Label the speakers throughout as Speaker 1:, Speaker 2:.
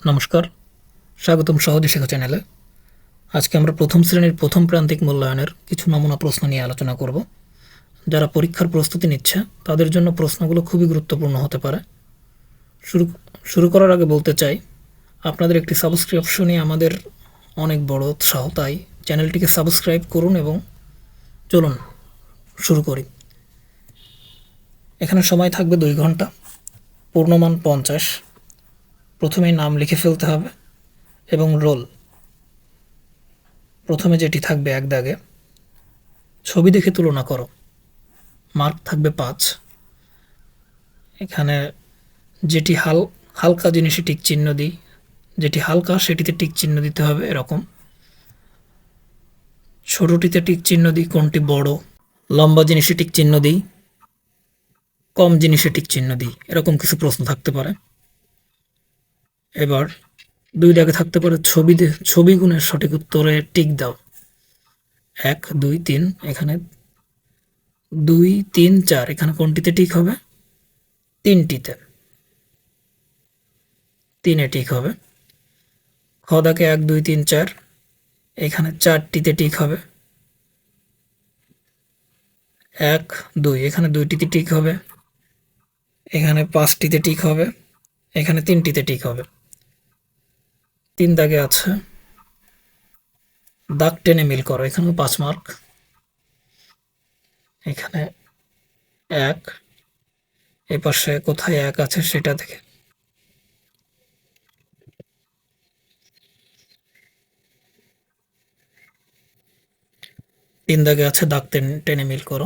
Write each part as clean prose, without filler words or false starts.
Speaker 1: নমস্কার, স্বাগতম সহজ শিক্ষা চ্যানেলে। আজকে আমরা প্রথম শ্রেণীর প্রথম প্রান্তিক মূল্যায়নের কিছু নমুনা প্রশ্ন নিয়ে আলোচনা করব। যারা পরীক্ষার প্রস্তুতি নিচ্ছে তাদের জন্য প্রশ্নগুলো খুবই গুরুত্বপূর্ণ হতে পারে। শুরু শুরু করার আগে বলতে চাই, আপনাদের একটি সাবস্ক্রিপশনই আমাদের অনেক বড় উৎসাহ, তাই চ্যানেলটিকে সাবস্ক্রাইব করুন এবং চলুন শুরু করি। এখানে সময় থাকবে 2 ঘন্টা, পূর্ণমান 50। প্রথমেই নাম লিখে ফেলতে হবে এবং রোল। প্রথমে যেটি থাকবে 1 দাগে, ছবি দেখে তুলনা করো, মার্ক থাকবে 5। এখানে যেটি হালকা জিনিসে টিক চিহ্ন দিই, যেটি হালকা সেটিতে টিক চিহ্ন দিতে হবে এরকম। ছোটটিতে টিক চিহ্ন দিই কোনটি বড়, লম্বা জিনিসে টিক চিহ্ন দিই, কম জিনিসে টিক চিহ্ন দিই, এরকম কিছু প্রশ্ন থাকতে পারে। এবার 2 দাগে থাকতে পারে ছবি গুণের সঠিক উত্তরে টিক দাও। 1 2 3, এখানে 2 3 4, এখানে কোনটিতে টিক হবে? 3টিতে, 3-এ টিক হবে। খ দাগে 1 2 3 4, এখানে 4টিতে টিক হবে। 1 2, এখানে 2টিতে টিক হবে। এখানে 5টিতে টিক হবে। এখানে 3টিতে টিক হবে। 3 দাগে আছে দাগ টেনে মিল করো, এখানেও 5 মার্ক। এখানে 1, এপাশে কোথায় 1 আছে সেটা দেখে। 3 দাগে আছে দাগ টেনে মিল করো।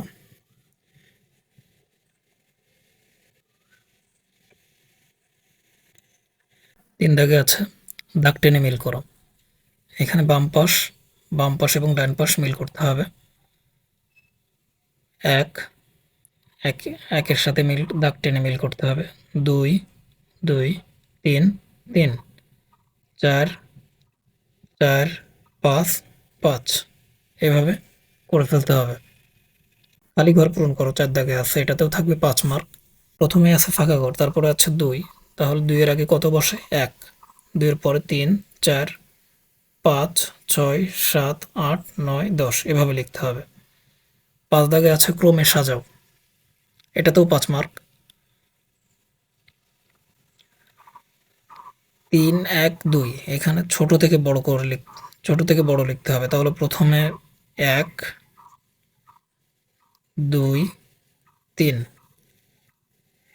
Speaker 1: 3 দাগে আছে দাগ টেনে মিল করো। এখানে বাম পাশ এবং ডান পাশ মিল করতে হবে। 1 একের সাথে দাগ টেনে মিল করতে হবে। 2 2 3 3, 4 4 5 5, এভাবে করে ফেলতে হবে। খালি ঘর পূরণ করো, 4 দাগে আছে, এটাতেও থাকবে 5 মার্ক। প্রথমে আছে ফাঁকা ঘর, তারপরে আছে 2, তাহলে 2 এর আগে কত বসে? 1। 2 এর পরে 3 4 5 6 7 8 9 10, এভাবে লিখতে হবে। 5 দাগে আছে ক্রমে সাজাও, এটাতেও 5 মার্ক। 3 1 2, এখানে ছোট থেকে বড় লিখতে হবে, তাহলে প্রথমে 1 2 3।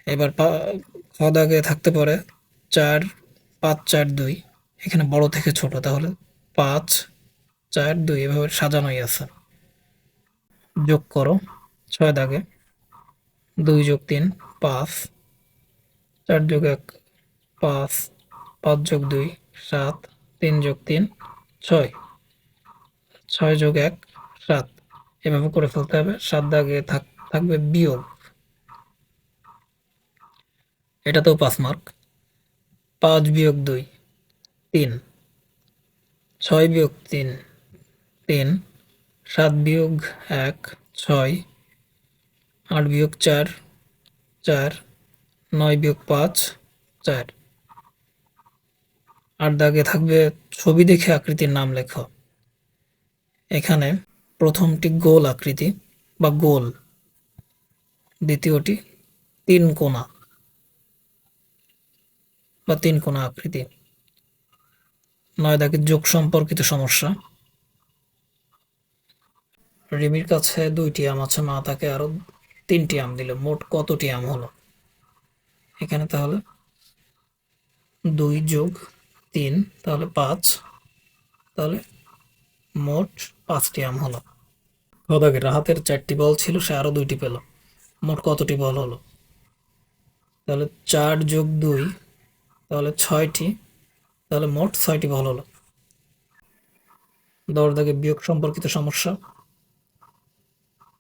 Speaker 1: এবার খ দাগে থাকতে পারে 4 5 4 2, এখানে বড় থেকে ছোট, তাহলে 5 4 2, এভাবে সাজানোই আছে। যোগ করো 6 দাগে 2 যোগ 3 5, 4 যোগ 1 5, 5 যোগ 2 7, 3 যোগ 3 6, 6 যোগ 1 7, এভাবে করে ফেলতে হবে। 7 দাগে থাকবে বিয়োগ, এটাতেও 5 মার্ক। 5 বিয়োগ 2 3, 6 বিয়োগ 3 3, 7 বিয়োগ 1 6, 8 বিয়োগ 4 4, 9 বিয়োগ 5 4। 8 দাগে থাকবে ছবি দেখে আকৃতির নাম লেখো। এখানে প্রথমটি গোল আকৃতি বা গোল, দ্বিতীয়টি 3 কোণা বা 3 কোণা আকৃতি। 9 দাগে যোগ সম্পর্কিত সমস্যা। রিমির কাছে 2টি আম আছে, মা তাকে আরো 3টি আম দিল, মোট কতটি আম হলো? এখানে তাহলে 2 যোগ 3, তাহলে 5, তাহলে মোট 5টি আম হলো। দাগের হাতের 4টি বল ছিল, সে আরো 2টি পেল, মোট কতটি বল হলো? তাহলে 4 যোগ 2, তাহলে 6টি, তাহলে মোট 6টি বল হলো। 10 দাগে বিয়োগ সম্পর্কিত সমস্যা।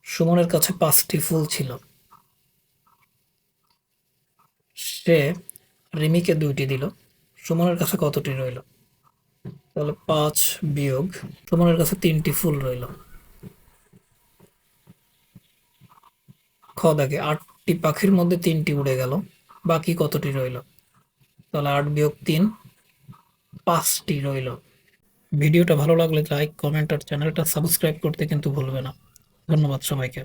Speaker 1: সুমনের কাছে 5টি ফুল ছিল, সে রিমিকে 2টি দিল, সুমনের কাছে কতটি রইল? তাহলে 5 বিয়োগ, সুমনের কাছে 3টি ফুল রইল। খ দাগে 8টি পাখির মধ্যে 3টি উড়ে গেল, বাকি কতটি রইল? তাহলে 8 বিয়োগ 3, 5টি রইল। ভিডিওটা ভালো লাগলে লাইক, কমেন্ট আর চ্যানেলটা সাবস্ক্রাইব করতে কিন্তু ভুলবে না। ধন্যবাদ সবাইকে।